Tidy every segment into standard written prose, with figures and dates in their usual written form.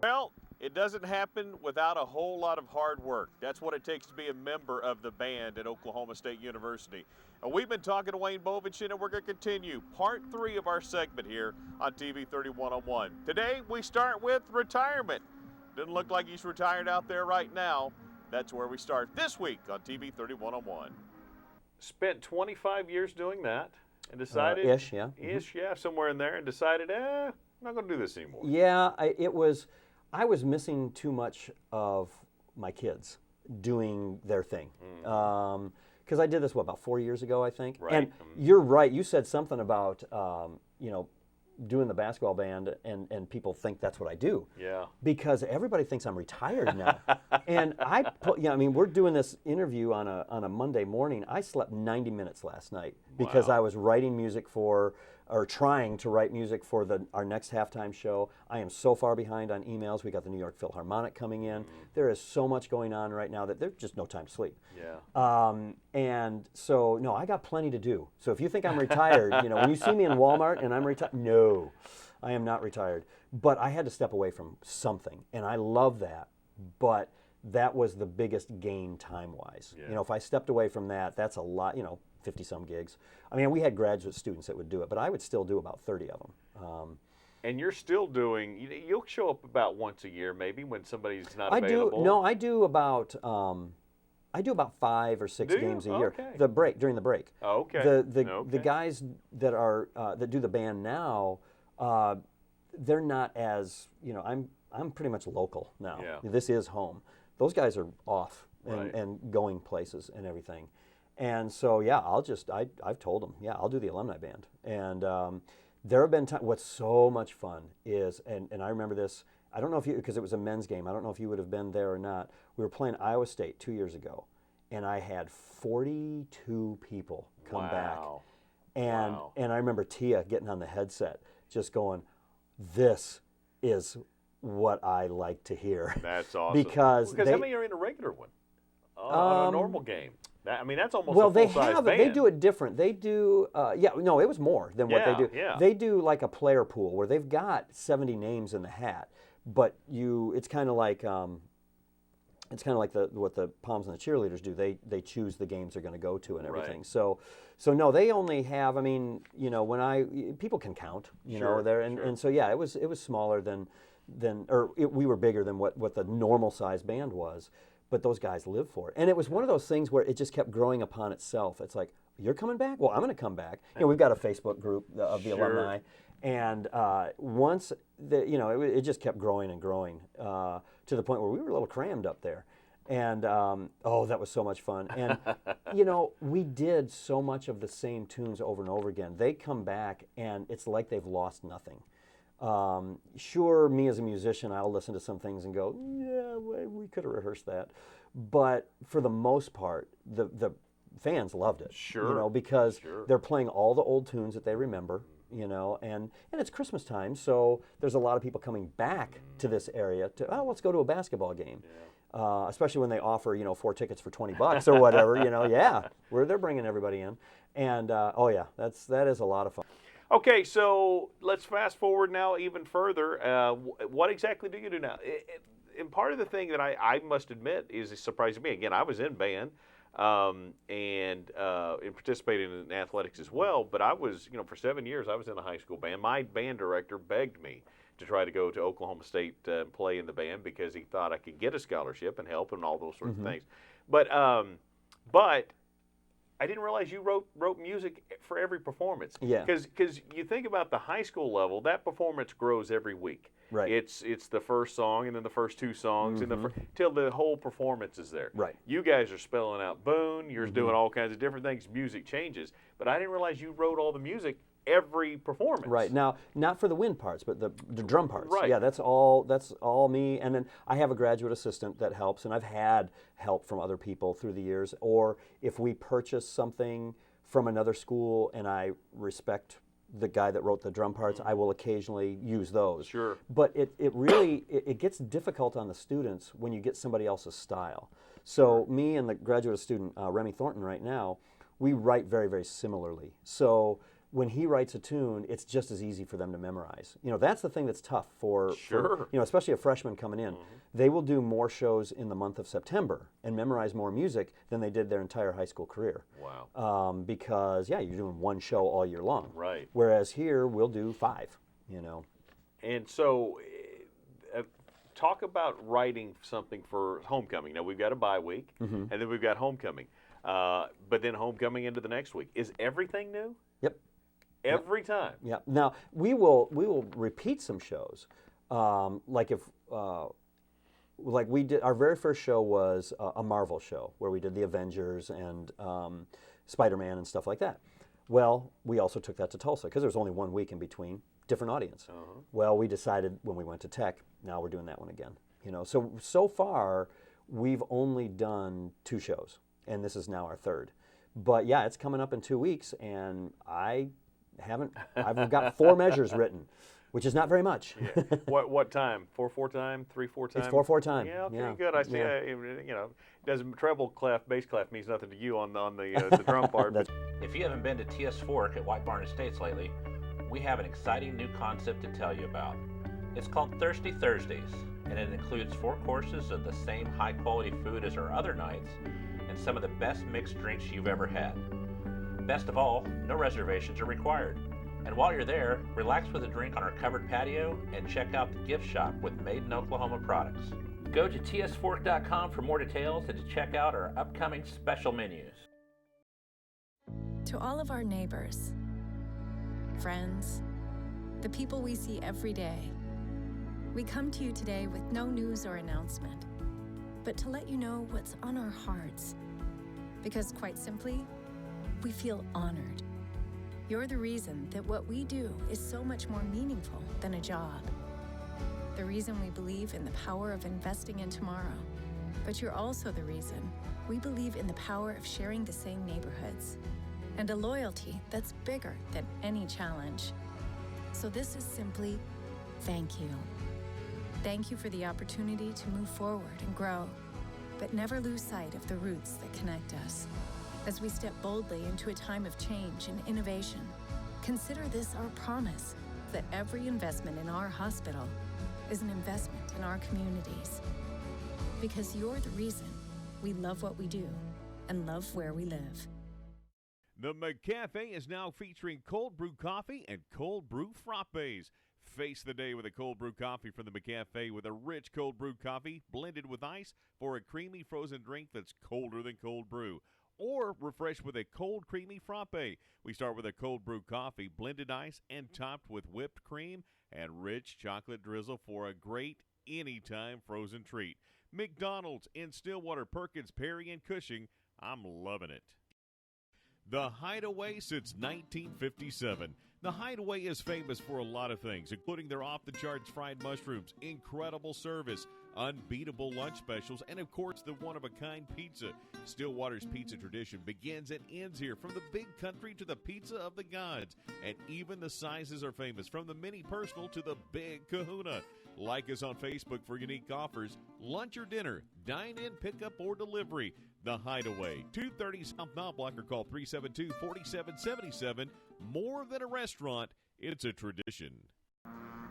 Well, it doesn't happen without a whole lot of hard work. That's what it takes to be a member of the band at Oklahoma State University. And we've been talking to Wayne Bovenschen, and we're going to continue part 3 of our segment here on TV 31 on 1. Today, we start with retirement. Doesn't look like he's retired out there right now. That's where we start this week on TV 31 on 1. Spent 25 years doing that and decided... Ish, yeah. Ish, yeah, somewhere in there, and decided, I'm not going to do this anymore. Yeah, I was missing too much of my kids doing their thing. Because I did this, about 4 years ago, I think. Right. And you're right. You said something about, doing the basketball band, and people think that's what I do. Yeah. Because everybody thinks I'm retired now. And we're doing this interview on a Monday morning. I slept 90 minutes last night because I was writing music or trying to write music for our next halftime show. I am so far behind on emails. We got the New York Philharmonic coming in. There is so much going on right now that there's just no time to sleep. Yeah. And so, no, I got plenty to do. So if you think I'm retired, when you see me in Walmart and I'm retired, no, I am not retired. But I had to step away from something, and I love that. But that was the biggest gain time-wise. Yeah. If I stepped away from that, that's a lot, 50-some gigs. I mean, we had graduate students that would do it, but I would still do about 30 of them. And you're still doing, you'll show up about once a year maybe when somebody's not available. I do about 5 or 6 games a year. Okay. During the break. Oh, okay. The guys that are that do the band now, they're not as, I'm pretty much local now. Yeah. This is home. Those guys are off Right. and going places and everything. And so, yeah, I've told them, yeah, I'll do the alumni band. And there have been times, what's so much fun is, and I remember this, I don't know if you, because it was a men's game, I don't know if you would have been there or not. We were playing Iowa State 2 years ago, and I had 42 people come back. And I remember Tia getting on the headset, just going, this is what I like to hear. That's awesome. Because how many are in a regular one? On a normal game? That's almost a full-size band. They do it different. They do, it was more than what they do. Yeah. They do like a player pool where they've got 70 names in the hat, but it's kind of like what the Palms and the cheerleaders do. They choose the games they're going to go to and everything. Right. So no, they only have. When people can count, there, and so yeah, it was smaller we were bigger than what the normal size band was. But those guys live for it. And it was one of those things where it just kept growing upon itself. It's like, you're coming back? Well, I'm going to come back. We've got a Facebook group of the alumni. And once, it just kept growing and growing to the point where we were a little crammed up there. And, that was so much fun. And, we did so much of the same tunes over and over again. They come back, and it's like they've lost nothing. Sure, me as a musician, I'll listen to some things and go, yeah, we could have rehearsed that. But for the most part, the fans loved it. Sure. Because they're playing all the old tunes that they remember, and it's Christmas time, so there's a lot of people coming back to this area let's go to a basketball game. Yeah. Especially when they offer, 4 tickets for $20 or whatever, they're bringing everybody in. And, that is a lot of fun. Okay, so let's fast forward now even further. What exactly do you do now? And part of the thing that I must admit is surprising me. Again, I was in band and participated in athletics as well, but I was, for 7 years, I was in a high school band. My band director begged me to try to go to Oklahoma State and play in the band because he thought I could get a scholarship and help and all those sorts of things. But I didn't realize you wrote music for every performance. Yeah. Because you think about the high school level, that performance grows every week. Right. It's the first song and then the first 2 songs and till the whole performance is there. Right. You guys are spelling out Boone. You're doing all kinds of different things. Music changes, but I didn't realize you wrote all the music every performance. Right. Now, not for the wind parts, but the drum parts. Right. Yeah, that's all me. And then I have a graduate assistant that helps, and I've had help from other people through the years. Or if we purchase something from another school and I respect the guy that wrote the drum parts, I will occasionally use those. Sure. But it really gets difficult on the students when you get somebody else's style. So me and the graduate student, Remy Thornton right now, we write very, very similarly. So when he writes a tune, it's just as easy for them to memorize. You know, that's the thing that's tough for you know, especially a freshman coming in. They will do more shows in the month of September and memorize more music than they did their entire high school career. Wow. Because, yeah, you're doing one show all year long. Right. Whereas here, we'll do 5, you know. And so, talk about writing something for homecoming. Now, we've got a bye week, and then we've got homecoming. But then homecoming into the next week. Is everything new? Yep. Every time? Yeah. Now, we will repeat some shows. Like we did, our very first show was a Marvel show where we did the Avengers and Spider-Man and stuff like that. Well, we also took that to Tulsa because there was only 1 week in between, different audience. Well, we decided when we went to Tech, now we're doing that one again. You know, so far we've only done 2 shows, and this is now our 3rd. But yeah, it's coming up in 2 weeks, and I've got 4 measures written, which is not very much. Yeah. What time? 4/4 time? 3/4 time? It's 4/4 time. Yeah, okay, yeah. good. I see. Yeah. You know, doesn't treble clef, bass clef means nothing to you on the drum part. If you haven't been to TS Fork at White Barn Estates lately, we have an exciting new concept to tell you about. It's called Thirsty Thursdays, and it includes 4 courses of the same high-quality food as our other nights, and some of the best mixed drinks you've ever had. Best of all, no reservations are required. And while you're there, relax with a drink on our covered patio and check out the gift shop with Made in Oklahoma products. Go to tsfork.com for more details and to check out our upcoming special menus. To all of our neighbors, friends, the people we see every day, we come to you today with no news or announcement, but to let you know what's on our hearts. Because quite simply, we feel honored. You're the reason that what we do is so much more meaningful than a job. The reason we believe in the power of investing in tomorrow. But you're also the reason we believe in the power of sharing the same neighborhoods and a loyalty that's bigger than any challenge. So this is simply thank you. Thank you for the opportunity to move forward and grow, but never lose sight of the roots that connect us. As we step boldly into a time of change and innovation, consider this our promise that every investment in our hospital is an investment in our communities. Because you're the reason we love what we do and love where we live. The McCafe is now featuring cold brew coffee and cold brew frappes. Face the day with a cold brew coffee from the McCafe with a rich cold brew coffee blended with ice for a creamy frozen drink that's colder than cold brew. Or refresh with a cold creamy frappe. We start with a cold brew coffee, blended ice, and topped with whipped cream and rich chocolate drizzle for a great anytime frozen treat. McDonald's in Stillwater, Perkins, Perry, and Cushing. I'm loving it. The Hideaway since 1957. The Hideaway is famous for a lot of things, including their off-the-charts fried mushrooms, incredible service, unbeatable lunch specials, and, of course, the one-of-a-kind pizza. Stillwater's pizza tradition begins and ends here, from the big country to the pizza of the gods. And even the sizes are famous, from the mini personal to the big kahuna. Like us on Facebook for unique offers. Lunch or dinner, dine-in, pickup, or delivery. The Hideaway, 230 South Mount Block, or call 372-4777. More than a restaurant, it's a tradition.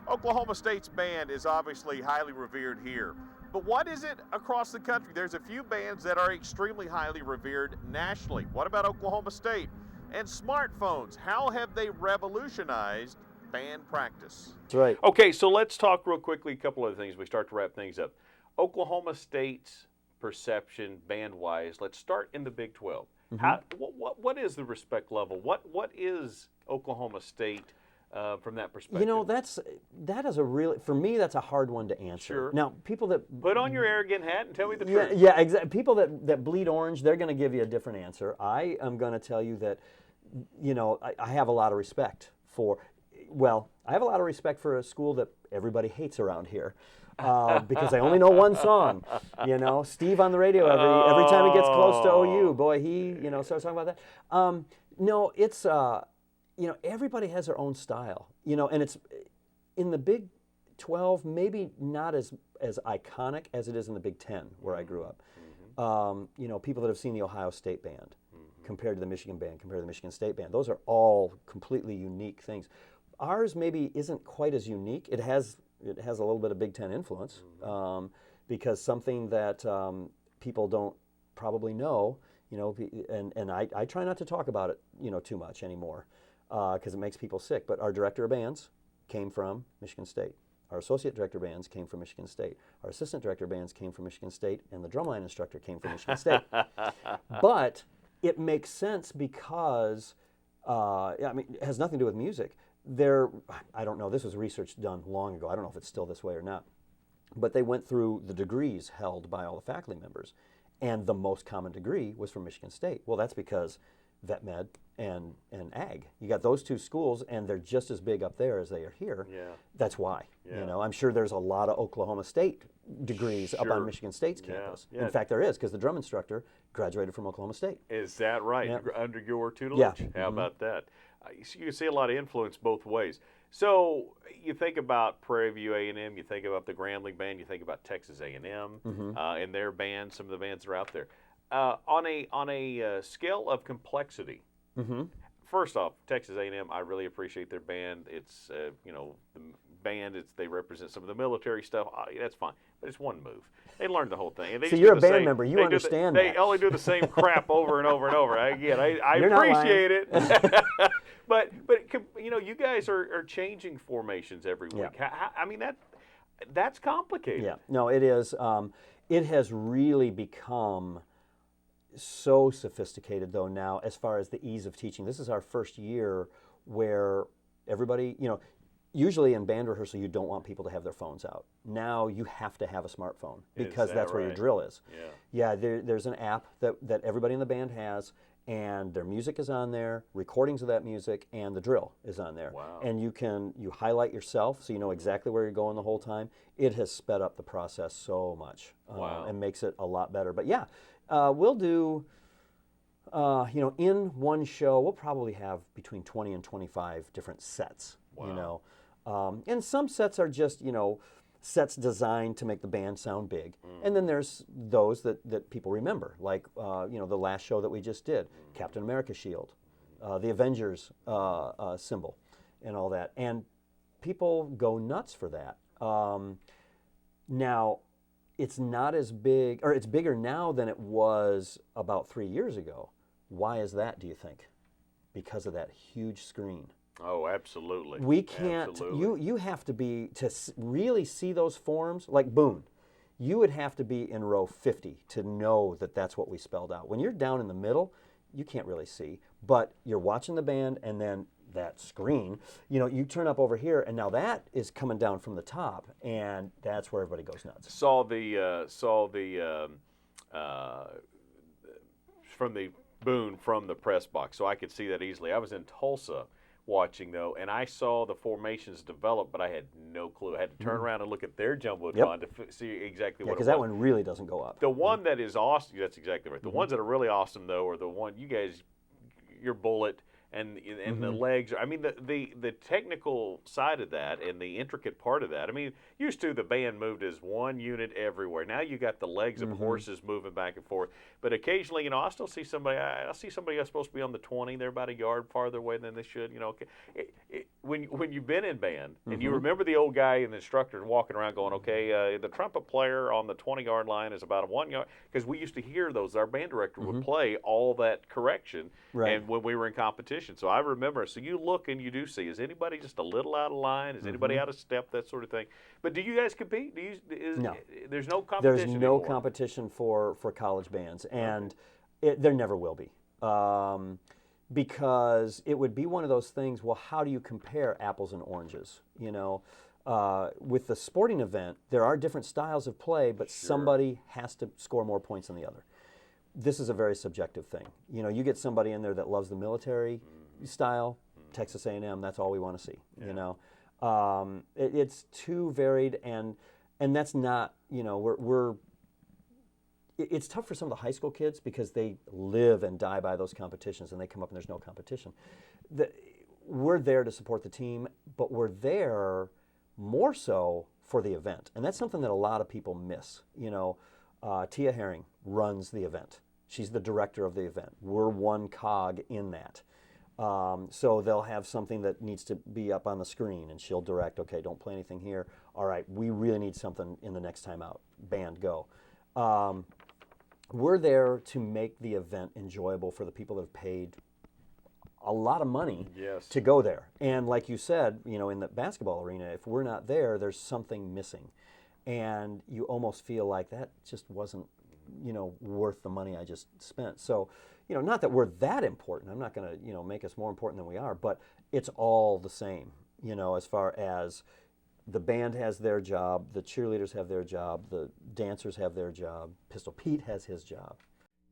Oklahoma State's band is obviously highly revered here. But what is it across the country? There's a few bands that are extremely highly revered nationally. What about Oklahoma State? And smartphones, how have they revolutionized band practice? That's right. Okay, so let's talk real quickly a couple of things. We start to wrap things up. Oklahoma State's perception band-wise, let's start in the Big 12. What is the respect level? What is Oklahoma State from that perspective? You know, that is a really, for me, that's a hard one to answer. Sure. Now, people that put on your arrogant hat and tell me the truth. Yeah, exactly. People that bleed orange, they're going to give you a different answer. I am going to tell you that, you know, I have a lot of respect for. Well, I have a lot of respect for a school that everybody hates around here. Because I only know one song, you know. Steve on the radio every time he gets close to OU, boy, he starts talking about that. No, it's you know, everybody has their own style, you know, and it's in the Big 12, maybe not as iconic as it is in the Big 10 where I grew up. You know, people that have seen the Ohio State band, compared to the Michigan band, compared to the Michigan State band. Those are all completely unique things. Ours maybe isn't quite as unique. It has a little bit of Big Ten influence, because something that people don't probably know, and I try not to talk about it, too much anymore, because it makes people sick. But our director of bands came from Michigan State. Our associate director of bands came from Michigan State. Our assistant director of bands came from Michigan State, and the drumline instructor came from Michigan State. But it makes sense because, it has nothing to do with music. I don't know, this was research done long ago. I don't know if it's still this way or not. But they went through the degrees held by all the faculty members, and the most common degree was from Michigan State. Well, that's because vet med and ag. You got those two schools, and they're just as big up there as they are here. Yeah. That's why. Yeah. I'm sure there's a lot of Oklahoma State degrees up on Michigan State's campus. In fact, there is, because the drum instructor graduated from Oklahoma State. Is that right? Yeah. Under your tutelage? Yeah. How about that? You can see a lot of influence both ways. So you think about Prairie View A&M, you think about the Grambling band, you think about Texas A&M and their bands, some of the bands that are out there. On a scale of complexity, first off, Texas A&M, I really appreciate their band. It's the band. They represent some of the military stuff. That's fine, but it's one move. They learned the whole thing. And they So just you're do a the band same, member. You they understand They that. only do the same crap over and over and over. I You're not appreciate it. But you guys are changing formations every week. Yeah. That's complicated. Yeah, no, it is. It has really become so sophisticated, though, now, as far as the ease of teaching. This is our first year where everybody, usually in band rehearsal, you don't want people to have their phones out. Now you have to have a smartphone, because that's where your drill is. Yeah. There's an app that everybody in the band has, and their music is on there, recordings of that music, and the drill is on there. Wow. And you highlight yourself, so you know exactly where you're going the whole time. It has sped up the process so much. Wow. And makes it a lot better. But yeah, we'll do, in one show, we'll probably have between 20 and 25 different sets. Wow. And some sets are just, sets designed to make the band sound big. And then there's those that people remember, like, the last show that we just did, Captain America shield, the Avengers symbol, and all that. And people go nuts for that. Now, it's not as big, or it's bigger now than it was about 3 years ago. Why is that, do you think? Because of that huge screen. Oh, absolutely. We can't, Absolutely. you have to be, to really see those forms, like Boone, you would have to be in row 50 to know that that's what we spelled out. When you're down in the middle, you can't really see, but you're watching the band, and then that screen, you turn up over here, and now that is coming down from the top, and that's where everybody goes nuts. Saw from the Boone from the press box, so I could see that easily. I was in Tulsa watching, though, and I saw the formations develop, but I had no clue. I had to turn around and look at their jumbotron to see exactly what it was. Because that one really doesn't go up. The one that is awesome, that's exactly right. The ones that are really awesome, though, are the one you guys, your bullet and the legs. I mean, the technical side of that and the intricate part of that. I mean, used to the band moved as one unit everywhere. Now you got the legs of horses moving back and forth. But occasionally, I still see somebody. I see somebody that's supposed to be on the 20. They're about a yard farther away than they should. When you've been in band and you remember the old guy and the instructor walking around going, okay, the trumpet player on the 20-yard line is about a 1 yard, because we used to hear those. Our band director would play all that correction, and when we were in competition. So I remember. So you look and you do see, is anybody just a little out of line? Is anybody out of step? That sort of thing. But do you guys compete? No. There's no competition. There's no anymore. competition for college bands, and there never will be. Because it would be one of those things, well, how do you compare apples and oranges? With the sporting event, there are different styles of play, but somebody has to score more points than the other. This is a very subjective thing. You get somebody in there that loves the military style, Texas A&M, that's all we want to see. It's too varied, and that's not, it's tough for some of the high school kids because they live and die by those competitions, and they come up and there's no competition. We're there to support the team, but we're there more so for the event, and that's something that a lot of people miss. Tia Herring runs the event. She's the director of the event. We're one cog in that. So they'll have something that needs to be up on the screen, and she'll direct, okay, don't play anything here. All right, we really need something in the next time out. Band, go. We're there to make the event enjoyable for the people that have paid a lot of money to go there. And like you said, you know, in the basketball arena, if we're not there, there's something missing. And you almost feel like that just wasn't, you know, worth the money I just spent. So, you know, not that we're that important. I'm not going to, you know, make us more important than we are, but it's all the same, you know, as far as the band has their job, the cheerleaders have their job, the dancers have their job, Pistol Pete has his job.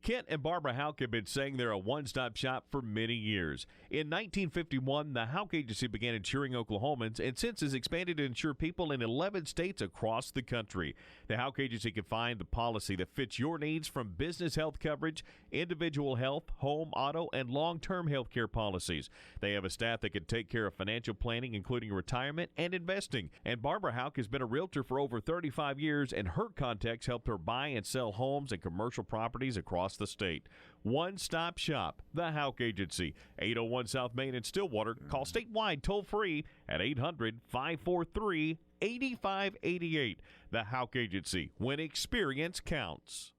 Kent and Barbara Houck have been saying they're a one-stop shop for many years. In 1951, the Houck Agency began insuring Oklahomans and since has expanded to insure people in 11 states across the country. The Houck Agency can find the policy that fits your needs, from business health coverage, individual health, home, auto, and long-term health care policies. They have a staff that can take care of financial planning, including retirement and investing. And Barbara Houck has been a realtor for over 35 years, and her contacts helped her buy and sell homes and commercial properties across the state. One-stop shop, the Houck Agency, 801 South Main in Stillwater. Call statewide toll-free at 800-543-8588. The Houck Agency, when experience counts.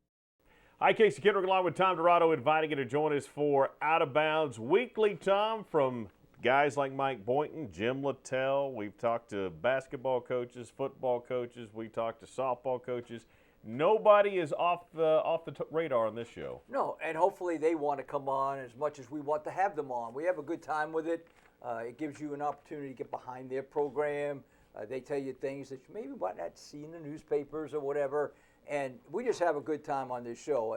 Hi, Casey Kendrick along with Tom Dorado, inviting you to join us for Out of Bounds Weekly, Tom, from guys like Mike Boynton, Jim Littell. We've talked to basketball coaches, football coaches. We talked to softball coaches. Nobody is off the radar on this show. No, and hopefully they want to come on as much as we want to have them on. We have a good time with it. It gives you an opportunity to get behind their program. They tell you things that you maybe might not see in the newspapers or whatever. And we just have a good time on this show.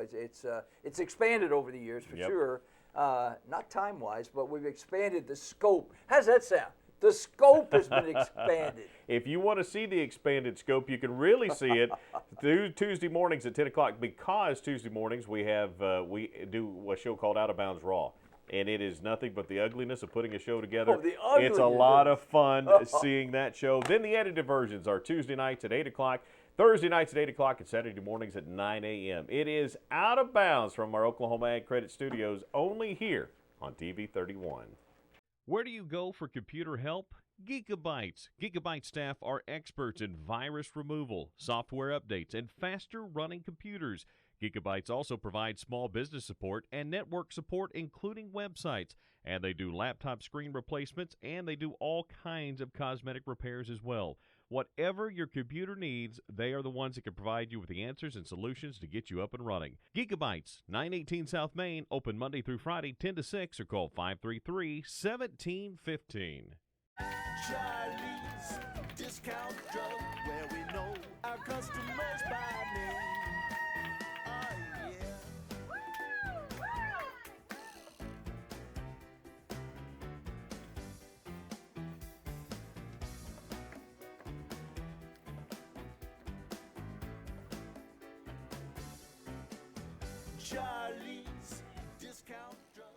It's expanded over the years for sure. Not time-wise, but we've expanded the scope. How's that sound? The scope has been expanded. If you want to see the expanded scope, you can really see it through Tuesday mornings at 10 o'clock, because Tuesday mornings we do a show called Out of Bounds Raw. And it is nothing but the ugliness of putting a show together. Oh, it's a lot of fun seeing that show. Then the edited versions are Tuesday nights at 8 o'clock, Thursday nights at 8 o'clock, and Saturday mornings at 9 a.m. It is Out of Bounds from our Oklahoma Ag Credit Studios, only here on TV31. Where do you go for computer help? Gigabytes. Gigabyte staff are experts in virus removal, software updates, and faster running computers. Gigabytes also provides small business support and network support, including websites. And they do laptop screen replacements, and they do all kinds of cosmetic repairs as well. Whatever your computer needs, they are the ones that can provide you with the answers and solutions to get you up and running. Gigabytes, 918 South Main, open Monday through Friday, 10 to 6, or call 533-1715. Charlie's Discount Drug, where we know our customers by name. Oh, yeah. Charlie's Discount Drug.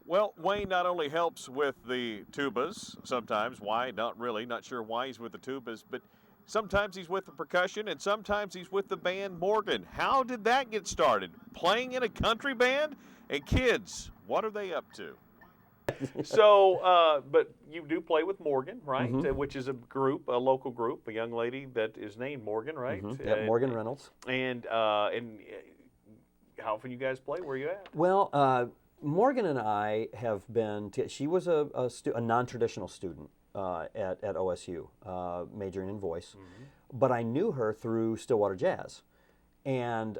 Well, Wayne not only helps with the tubas sometimes. Why? Not really. Not sure why he's with the tubas, but sometimes he's with the percussion, and sometimes he's with the band Morgan. How did that get started? Playing in a country band? And kids, what are they up to? So, but you do play with Morgan, right? Mm-hmm. Which is a group, a local group, a young lady that is named Morgan, right? Mm-hmm. Yep, Morgan Reynolds. And how often you guys play? Where are you at? Well, Morgan and I have been, she was a non-traditional student at OSU, majoring in voice, but I knew her through Stillwater Jazz, and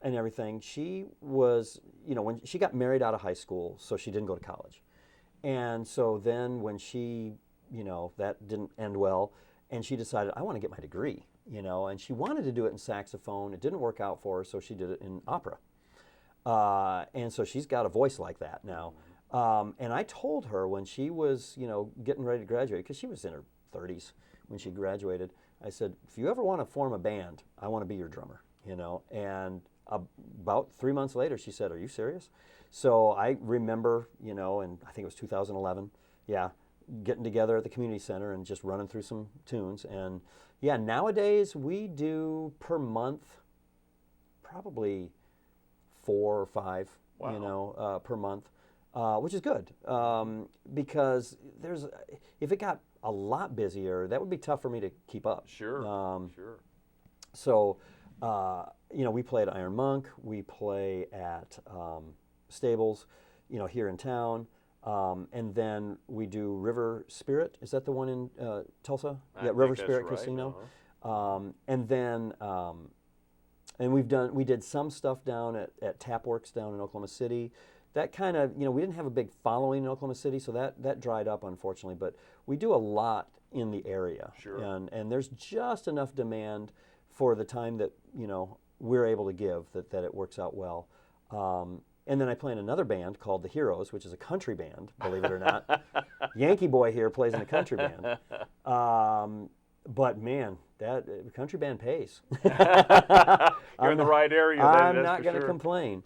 everything. She was, you know, when she got married out of high school, so she didn't go to college, and so then when she, you know, that didn't end well, and she decided, I want to get my degree, you know, and she wanted to do it in saxophone. It didn't work out for her, so she did it in opera. And so she's got a voice like that now. And I told her when she was, you know, getting ready to graduate, because she was in her 30s when she graduated, I said, if you ever want to form a band, I want to be your drummer, you know. And about 3 months later, she said, are you serious? So I remember, you know, and I think it was 2011, getting together at the community center and just running through some tunes. And yeah, nowadays we do per month probably 4 or 5, per month, which is good because if it got a lot busier, that would be tough for me to keep up. Sure, sure. So, we play at Iron Monk. We play at Stables, here in town. And then we do River Spirit. Is that the one in Tulsa? I River think Spirit that's right, Casino. And then, and we did some stuff down at Tapworks down in Oklahoma City. That kind of, we didn't have a big following in Oklahoma City, so that dried up, unfortunately. But we do a lot in the area. Sure. And there's just enough demand for the time that, we're able to give that it works out well. And then I play in another band called The Heroes, which is a country band, believe it or not. Yankee boy here plays in a country band. But man, that country band pays. You're in the right area. I'm not going to complain.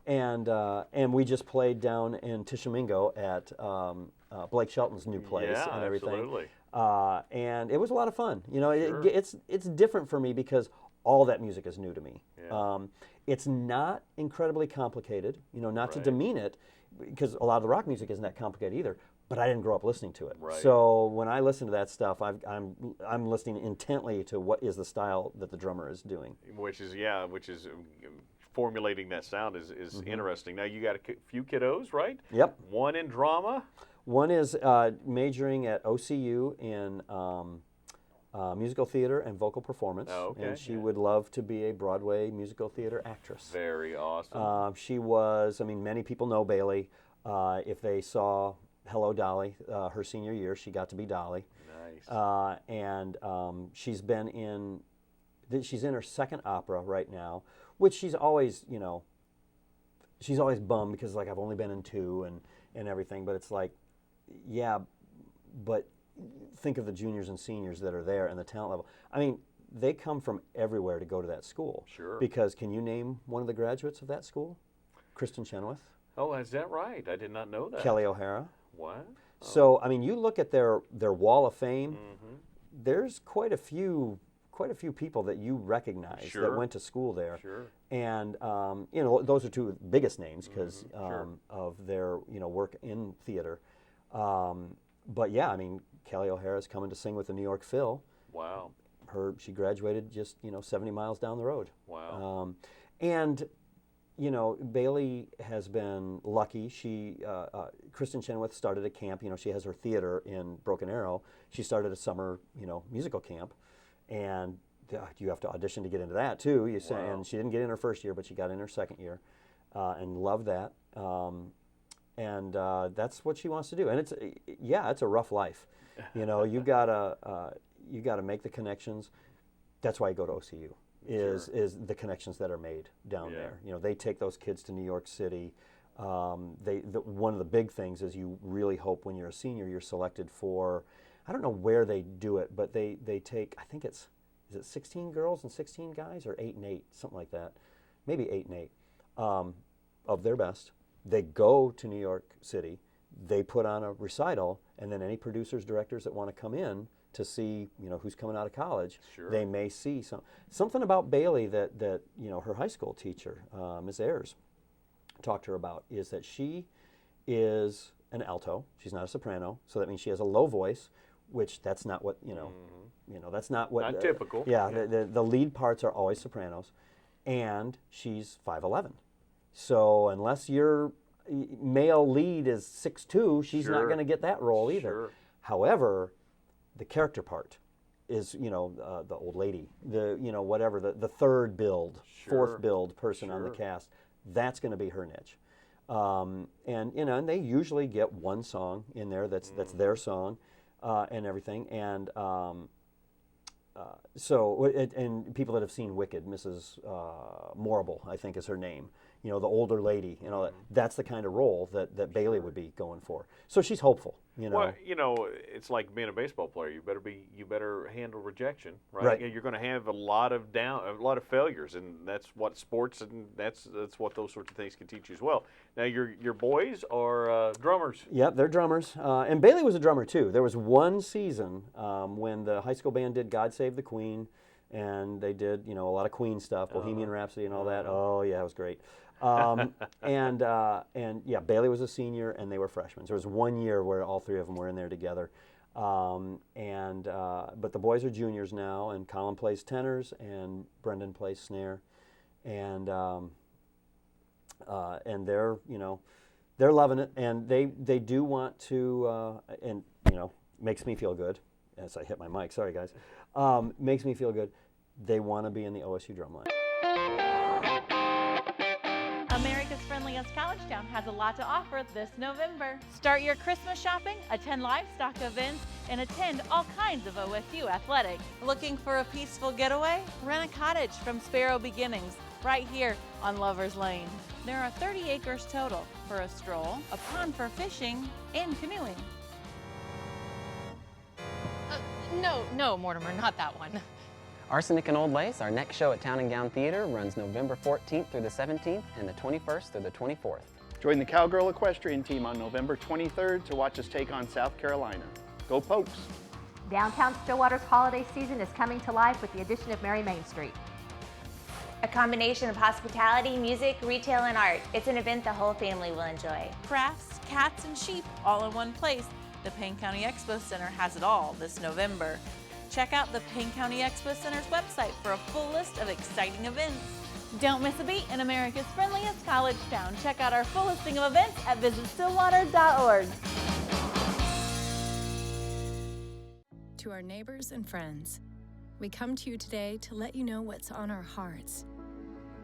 And we just played down in Tishomingo at Blake Shelton's new place and everything. Absolutely. And it was a lot of fun. Sure. It's different for me because all that music is new to me. Yeah. It's not incredibly complicated, not to Right. demean it, because a lot of the rock music isn't that complicated either. But I didn't grow up listening to it. Right. So when I listen to that stuff, I'm listening intently to what is the style that the drummer is doing. Which is formulating that sound is interesting. Now you got a few kiddos, right? Yep. One in drama. One is majoring at OCU in musical theater and vocal performance. Oh, okay. And she would love to be a Broadway musical theater actress. Very awesome. She was, many people know Bailey. If they saw Hello, Dolly, her senior year, she got to be Dolly. Nice. And she's in her second opera right now, which she's always bummed because I've only been in 2 and everything, but it's like, yeah, but think of the juniors and seniors that are there and the talent level. They come from everywhere to go to that school. Sure. Because can you name one of the graduates of that school? Kristen Chenoweth. Oh, is that right? I did not know that. Kelly O'Hara. What? Oh. So, you look at their wall of fame, Mm-hmm. there's quite a few people that you recognize Sure. that went to school there. Sure. And, those are 2 biggest names because Sure. of their, work in theater. But yeah, Kelly O'Hara's coming to sing with the New York Phil. Wow. She graduated just, 70 miles down the road. Wow. And, Bailey has been lucky. Kristen Chenoweth started a camp. She has her theater in Broken Arrow. She started a summer, musical camp. And you have to audition to get into that, too. Wow. And she didn't get in her first year, but she got in her second year and loved that. And that's what she wants to do. And it's a rough life. You gotta make the connections. That's why you go to OCU. Is the connections that are made down there. They take those kids to New York City. One of the big things is you really hope when you're a senior you're selected for, I don't know where they do it, but they take, I think is it 16 girls and 16 guys or 8 and 8, something like that, maybe 8 and 8 of their best. They go to New York City, they put on a recital, and then any producers, directors that want to come in to see, who's coming out of college, Sure. they may see something about Bailey that her high school teacher, Ms. Ayers, talked to her about is that she is an alto. She's not a soprano, so that means she has a low voice, which that's not what that's not what. Not typical. Yeah, the lead parts are always sopranos, and she's 5'11". So unless your male lead is 6'2", she's not Sure. going to get that role either. Sure. However, the character part is, the old lady, the third build, Sure. fourth build person on the Sure. cast. That's going to be her niche. And they usually get one song in there that's their song and everything. And and people that have seen Wicked, Mrs. Morrible, I think is her name. The older lady, that's the kind of role that Bailey would be going for. So she's hopeful, Well, it's like being a baseball player. You better handle rejection, right? Right. You're going to have a lot of failures, and that's what sports and that's what those sorts of things can teach you as well. Now, your boys are drummers. Yep, they're drummers. And Bailey was a drummer too. There was one season when the high school band did "God Save the Queen," and they did, you know, a lot of Queen stuff, Bohemian Rhapsody and all that. Oh yeah, it was great. And yeah, Bailey was a senior and they were freshmen. So there was 1 year where all three of them were in there together. But the boys are juniors now, and Colin plays tenors and Brendan plays snare, and they're, you know, they're loving it, and they do want to, and you know, makes me feel good. As I hit my mic, sorry guys, makes me feel good. They want to be in the OSU drumline. America's friendliest college town has a lot to offer this November. Start your Christmas shopping, attend livestock events, and attend all kinds of OSU athletics. Looking for a peaceful getaway? Rent a cottage from Sparrow Beginnings, right here on Lover's Lane. There are 30 acres total for a stroll, a pond for fishing, and canoeing. No, Mortimer, not that one. Arsenic and Old Lace, our next show at Town and Gown Theater, runs November 14th through the 17th and the 21st through the 24th. Join the Cowgirl Equestrian team on November 23rd to watch us take on South Carolina. Go Pokes! Downtown Stillwater's holiday season is coming to life with the addition of Merry Main Street. A combination of hospitality, music, retail, and art. It's an event the whole family will enjoy. Crafts, cats, and sheep all in one place. The Payne County Expo Center has it all this November. Check out the Payne County Expo Center's website for a full list of exciting events. Don't miss a beat in America's friendliest college town. Check out our full listing of events at visitstillwater.org. To our neighbors and friends, we come to you today to let you know what's on our hearts.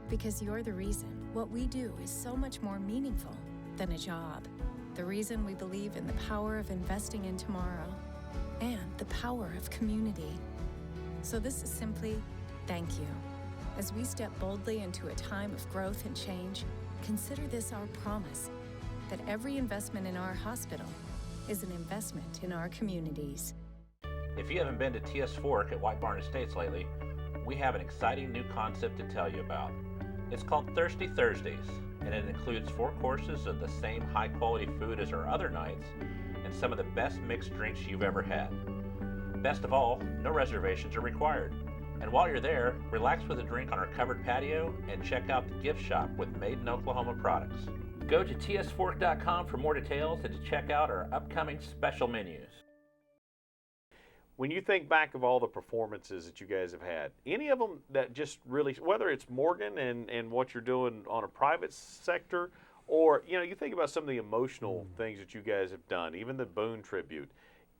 Because you're the reason what we do is so much more meaningful than a job. The reason we believe in the power of investing in tomorrow and the power of community. So this is simply thank you. As we step boldly into a time of growth and change, consider this our promise that every investment in our hospital is an investment in our communities. If you haven't been to TS Fork at White Barn Estates lately, we have an exciting new concept to tell you about. It's called Thirsty Thursdays, and it includes 4 courses of the same high-quality food as our other nights, and some of the best mixed drinks you've ever had. Best of all, no reservations are required. And while you're there, relax with a drink on our covered patio and check out the gift shop with Made in Oklahoma products. Go to tsfork.com for more details and to check out our upcoming special menus. When you think back of all the performances that you guys have had, any of them that just really, whether it's Morgan and what you're doing on a private sector, or, you know, you think about some of the emotional things that you guys have done, even the Boone tribute,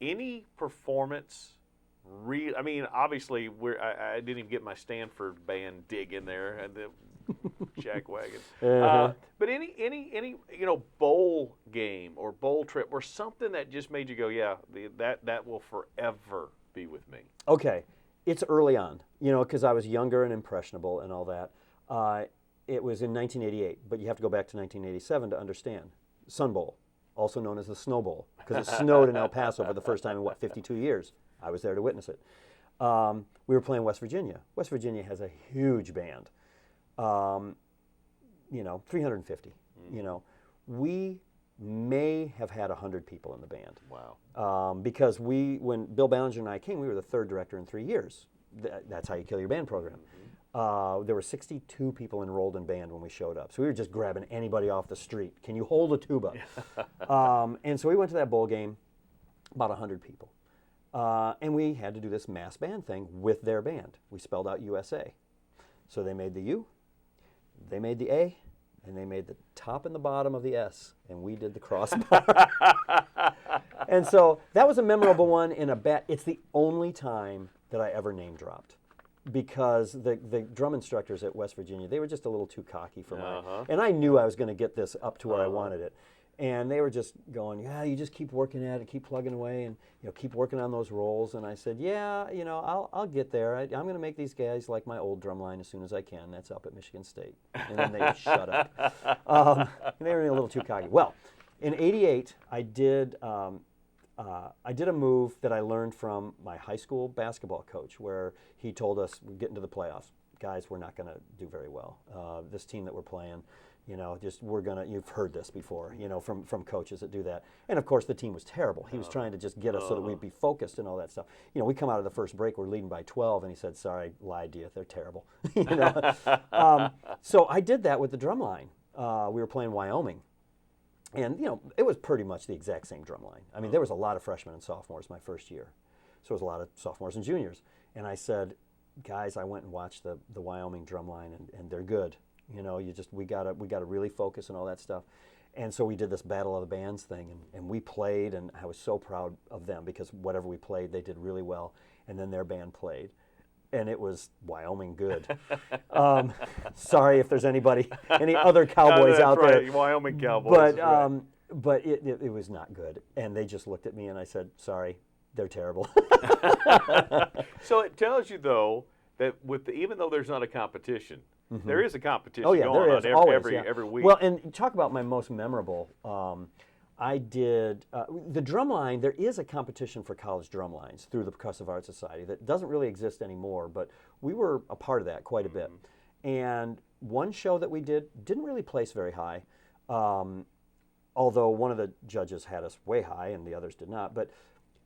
any performance, I mean, obviously, I didn't even get my Stanford band dig in there, and the Jack Wagon. But any you know, bowl game or bowl trip or something that just made you go, yeah, that will forever be with me. Okay, it's early on, you know, because I was younger and impressionable and all that. It was in 1988, but you have to go back to 1987 to understand. Sun Bowl, also known as the Snow Bowl, because it snowed in El Paso for the first time in, 52 years. I was there to witness it. We were playing West Virginia. West Virginia has a huge band. You know, 350. You know, we may have had 100 people in the band. Wow. Because when Bill Ballinger and I came, we were the 3rd director in 3 years. That's how you kill your band program. There were 62 people enrolled in band when we showed up. So we were just grabbing anybody off the street. Can you hold a tuba? And so we went to that bowl game, about 100 people. And we had to do this mass band thing with their band. We spelled out USA. So they made the U, they made the A, and they made the top and the bottom of the S, and we did the crossbar. And so that was a memorable one in a bet. It's the only time that I ever name dropped, because the drum instructors at West Virginia, they were just a little too cocky for my, and I knew I was going to get this up to where I wanted it. And they were just going, yeah, you just keep working at it, keep plugging away, and keep working on those rolls. And I said, yeah, I'll get there. I'm going to make these guys like my old drum line as soon as I can. That's up at Michigan State. And then they shut up. They were a little too cocky. Well, in '88, I did a move that I learned from my high school basketball coach, where he told us, we're getting to the playoffs. Guys, we're not going to do very well. This team that we're playing, just you've heard this before, from coaches that do that. And of course the team was terrible. He was trying to just get us so that we'd be focused and all that stuff. We come out of the first break, we're leading by 12, and he said, sorry, lied to you, they're terrible. So I did that with the drum line. We were playing Wyoming. And, it was pretty much the exact same drum line. I mean, there was a lot of freshmen and sophomores my first year. So there was a lot of sophomores and juniors. And I said, guys, I went and watched the Wyoming drum line, and they're good. We gotta really focus and all that stuff. And so we did this Battle of the Bands thing, and we played, and I was so proud of them because whatever we played, they did really well. And then their band played, and it was Wyoming good. Sorry if there's any other Cowboys out there. Wyoming Cowboys. But it was not good. And they just looked at me, and I said, sorry, they're terrible. So it tells you, though, that even though there's not a competition, there is a competition going on every week. Well, and talk about my most memorable. I did the drum line. There is a competition for college drum lines through the Percussive Arts Society that doesn't really exist anymore, but we were a part of that quite a bit. And one show that we didn't really place very high, although one of the judges had us way high and the others did not. But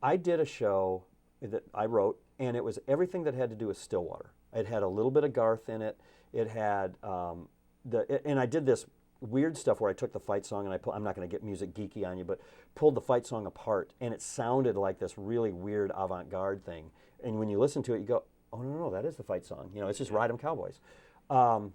I did a show that I wrote, and it was everything that had to do with Stillwater. It had a little bit of Garth in it. It had and I did this weird stuff where I took the fight song and I'm not going to get music geeky on you, but pulled the fight song apart, and it sounded like this really weird avant-garde thing. And when you listen to it, you go, oh no, that is the fight song. It's just Ride 'em Cowboys. And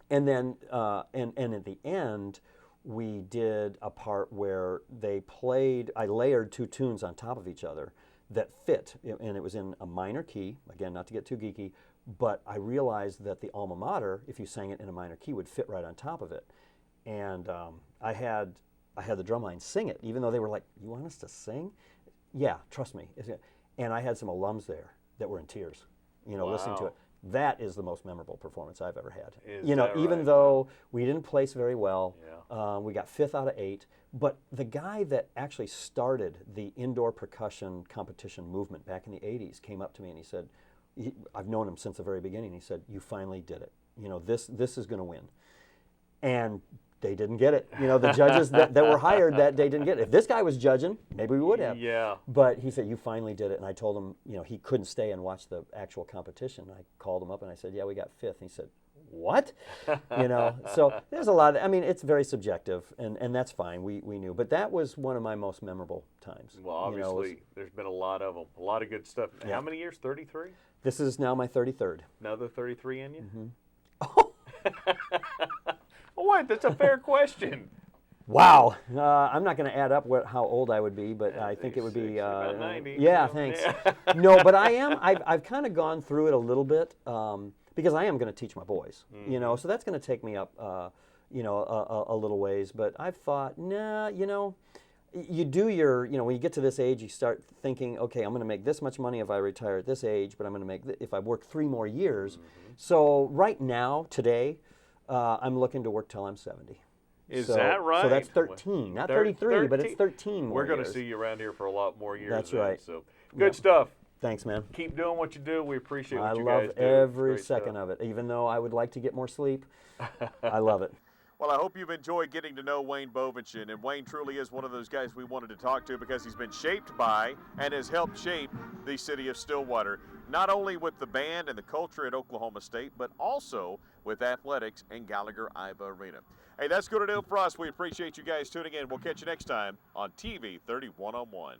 then and at the end, we did a part where I layered two tunes on top of each other that fit, and it was in a minor key, again, not to get too geeky, but I realized that the alma mater, if you sang it in a minor key, would fit right on top of it. And I had the drumline sing it, even though they were like, you want us to sing? Yeah, trust me. And I had some alums there that were in tears, listening to it. That is the most memorable performance I've ever had. Even though we didn't place very well, we got 5th out of 8, but the guy that actually started the indoor percussion competition movement back in the 80s came up to me and he said, I've known him since the very beginning. He said, you finally did it. This is going to win. And they didn't get it. The judges that were hired that day didn't get it. If this guy was judging, maybe we would have. Yeah. But he said, you finally did it. And I told him, he couldn't stay and watch the actual competition. I called him up and I said, yeah, we got 5th. And he said, what? So there's a lot of, it's very subjective, and that's fine. We knew. But that was one of my most memorable times. Well, obviously, there's been a lot of them, a lot of good stuff. Yeah. How many years? 33? This is now my 33rd. Another 33 in you? Mm-hmm. Oh, what? That's a fair question. Wow. I'm not going to add up how old I would be, but I think it would be... about 90. Yeah, thanks. No, but I've kind of gone through it a little bit because I am going to teach my boys, so that's going to take me up, a little ways. But I've thought, you do when you get to this age, you start thinking, okay, I'm going to make this much money if I retire at this age, but I'm going to make if I work 3 more years. So right now, today, I'm looking to work till I'm 70. Is that right? So that's 13, not 33, but it's 13 more We're going to years. see you around here for a lot more years. That's right. So good stuff. Thanks, man. Keep doing what you do. We appreciate what you I guys love do. every second of it, even though I would like to get more sleep. I love it. Well, I hope you've enjoyed getting to know Wayne Bovenschen, and Wayne truly is one of those guys we wanted to talk to because he's been shaped by and has helped shape the city of Stillwater, not only with the band and the culture at Oklahoma State, but also with athletics and Gallagher-Iba Arena. Hey, that's going to do it for us. We appreciate you guys tuning in. We'll catch you next time on TV 31 on 1.